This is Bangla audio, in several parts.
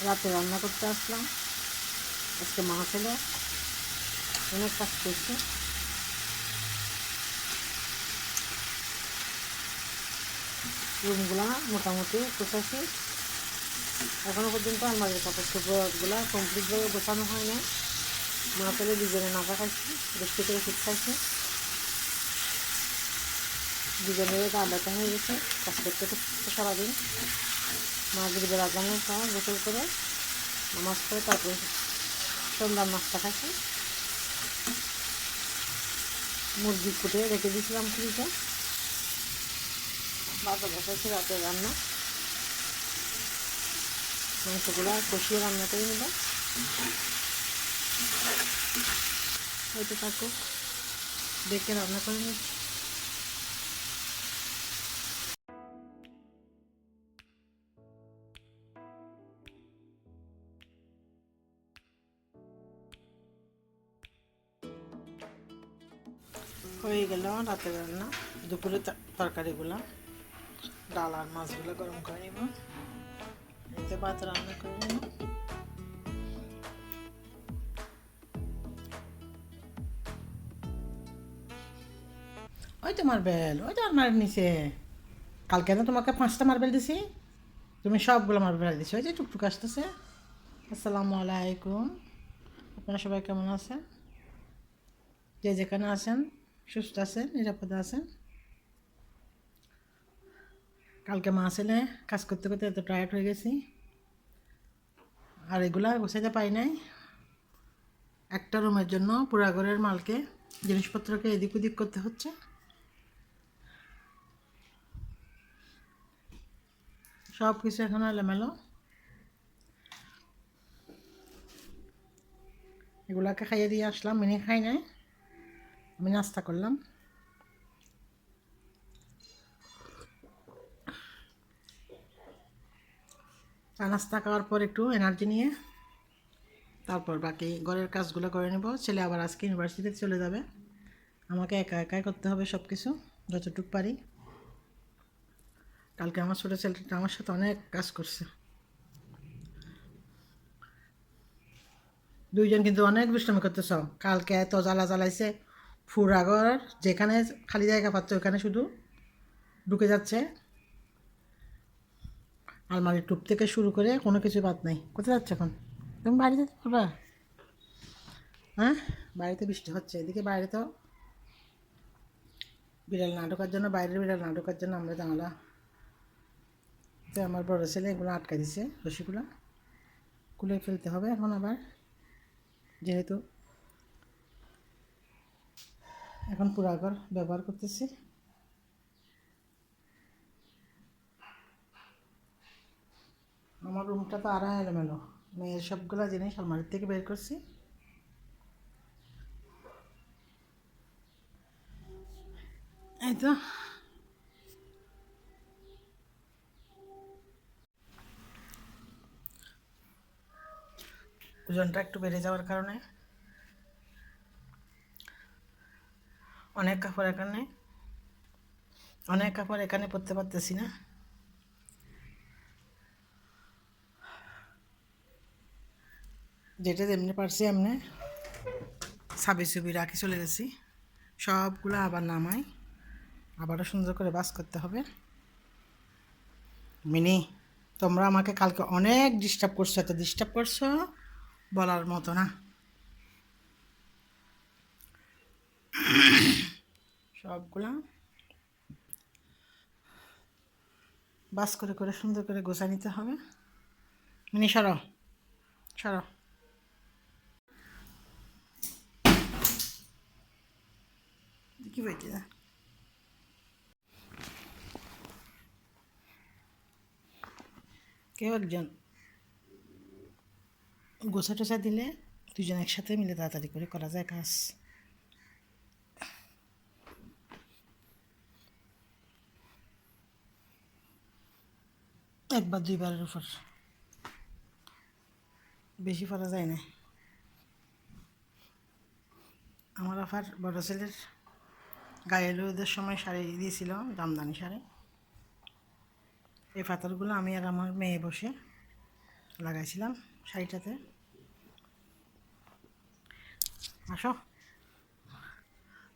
রাতে রান্না করতে আসলাম। আজকে মা ছেলে অনেক কাজ করছে। রুমগুলা মোটামুটি গোছাচ্ছি। এখনো পর্যন্ত আলমারির কাপড় চোপড়গুলা কমপ্লিটভাবে গোছানো হয় না। মা ছেলে দুজনে নাকা খাইছি, বৃষ্টি করে শীত খাইছে, দুজনের গা ব্যথা হয়ে গেছে কাজ করতে করতে সারাদিন। মাগরিবের আজানের পর গোসল করে নামাজ পড়ে তারপরে সন্ধ্যার নাস্তা খাইছি। মুরগি কুটে রেখে দিয়েছিলাম ফ্রিজে। বাবা বসাইছে রাতের রান্না, মাংসগুলো কষিয়ে রান্না করে নেব। হয়তো থাকুক, দেখে রান্না করে নেব। হয়ে গেল রাতের রান্না। দুপুরে তরকারিগুলো, ডাল আর মাছগুলো গরম করে নেব। এতে ভাত রান্না করে নেব। ওই তো মার্বেল, ওই তো আলমারির নিচে। কালকে না তোমাকে 5টা মার্বেল দিছি, তুমি সবগুলো মার্বেল দিছো। ওই যে টুকটুক আসতেছে। আসসালামু আলাইকুম। আপনারা সবাই কেমন আছেন? যে যেখানে আছেন সুস্থ আছেন, নিরাপদে আছেন। কালকে মা ছেলে কাজ করতে করতে এত টায়ার্ড হয়ে গেছি, আর এগুলা গোছাইতে পাই নাই। একটা রুমের জন্য পুরা ঘরের মালকে, জিনিসপত্রকে এদিক ওদিক করতে হচ্ছে। সব কিছু এখন এলোমেলো। এগুলাকে খাইয়ে দিয়ে আসলাম, মিনি খাই নাই, আমি নাস্তা করলাম। চা নাস্তা খাওয়ার পর একটু এনার্জি নিয়ে তারপর বাকি ঘরের কাজগুলো করে নেব। ছেলে আবার আজকে ইউনিভার্সিটিতে চলে যাবে, আমাকে একা একাই করতে হবে সব কিছু যতটুকু পারি। কালকে আমার ছোটো ছেলেটা আমার সাথে অনেক কাজ করছে। দুইজন কিন্তু অনেক দুষ্টামি করতেছ। কালকে এত জ্বালা জ্বালাইছে, ফুরা ঘর যেখানে খালি জায়গা পাচ্ছে ওখানে শুধু ঢুকে যাচ্ছে। আলমারির টুপ থেকে শুরু করে কোনো কিছু বাদ নাই। কোথায় যাচ্ছে এখন? তুমি বাড়ি যেতে পারবা? হ্যাঁ, বাড়িতে বৃষ্টি হচ্ছে, এদিকে বাইরে তো বিড়াল না ঢোকার জন্য, বাইরের বিড়াল না ঢোকার জন্য আমরা জানালা তো আমার বড় ছেলে এগুলো আটকা দিছে, রশিগুলো খুলে ফেলতে হবে এখন আবার, যেহেতু এখন পুরা ঘর ব্যবহার করতেছি। আমার রুমটা তো আরও এলোমেলো, মেয়ের সবগুলো জিনিস আলমারির থেকে বের করছি। এই তো ওজনটা একটু বেড়ে যাওয়ার কারণে অনেক কাপড় এখানে পরতে পারতেছি না। যেটা যেমনি পারছি এমনি ছাবি ছবি রাখি চলে গেছি। সবগুলো আবার নামাই, আবারও সুন্দর করে বাস করতে হবে। মিনি, তোমরা আমাকে কালকে অনেক ডিস্টার্ব করছো, এত ডিস্টার্ব করছো বলার মতো না। সবগুলা বাস করে করে সুন্দর করে গোছা নিতে হবে। মিনি সরো, সরো। কি বলছি না, কেউ একজন গোছা টোছা দিলে দুজন একসাথে মিলে তাড়াতাড়ি করে করা যায় কাজ। একবার দুইবারের উপর বেশি পড়া যায় না। আমার আফার বড় ছেলের গায়ে হলুদের সময় শাড়ি দিয়েছিল, জামদানি শাড়ি। এই পাথরগুলো আমি আর আমার মেয়ে বসে লাগাইছিলাম শাড়িটাতে। আসো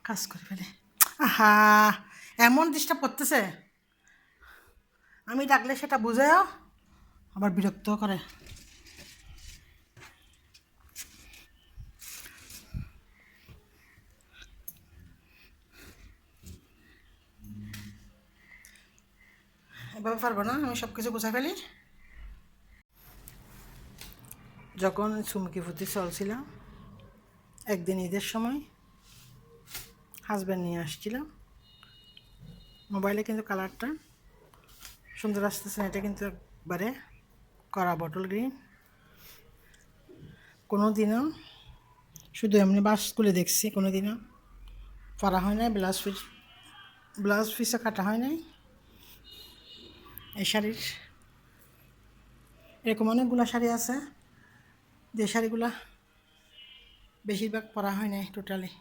কাজ করে ফেলে। আহা, এমন ডিস্টার্ব করতেছে, আমি ডাকলে সেটা বুঝেও আবার বিরক্ত করে। এভাবে পারবো না, আমি সব কিছু গুছাই ফেলি। যখন চুমকি ফুটি চলছিল, একদিন ঈদের সময় হাজব্যান্ড নিয়ে আসছিল, মোবাইলে কিন্তু কালারটা সুন্দর আসতেছে না, এটা কিন্তু একবারে কড়া বটল গ্রিন। কোনো দিনও শুধু এমনি বাস খুলে দেখছি, কোনো দিনও পরা হয় নাই, ব্লাউজ পিসও কাটা হয় নাই। এই শাড়ির এরকম অনেকগুলো শাড়ি আছে, যে শাড়িগুলা বেশিরভাগ পরা হয় নাই টোটালি।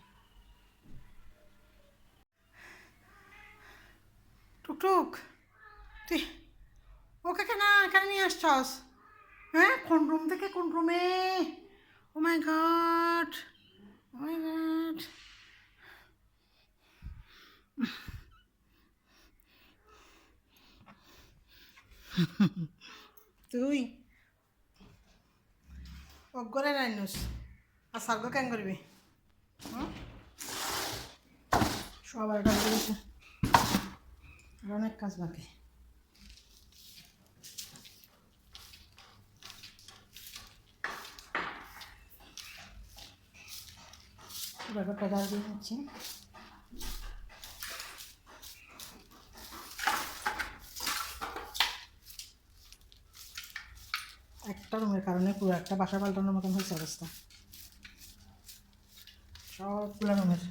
টুকটুক, তুই ওকে কেন এখানে নিয়ে আসছস? হ্যাঁ, কোন রুম থেকে কোন রুমে? ও মাই গড, ও মাই গড। তুই অজ্ঞরে রাইনুস আর সার্গ কেন করবি? সবার কাজ করেছে, আর অনেক কাজ বাকি। ব্যাপারটা ডাল দিয়ে নিচ্ছি। একটা রুমের কারণে পুরো একটা বাসা পাল্টানোর মতন হয়েছে অবস্থা। সবগুলো রুমের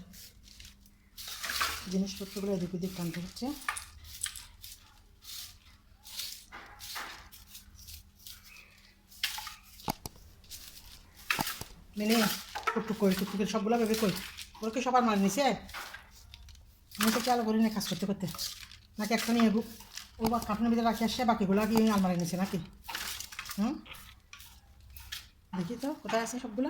জিনিসপত্রগুলো এদিক ওদিক টানতে হচ্ছে। মিনি টুকটুক করি, টুকটুকের সবগুলো ভেবে কই, ওর কি সবার মার নিছে? আমি তো খেয়াল করি না কাজ করতে করতে, নাকি একটা নিয়ে ও বা কাপড়ের ভিতরে রাখি আসছে, বাকিগুলো কি আলমারি নিছে নাকি? দেখি তো কোথায় আছে সবগুলো।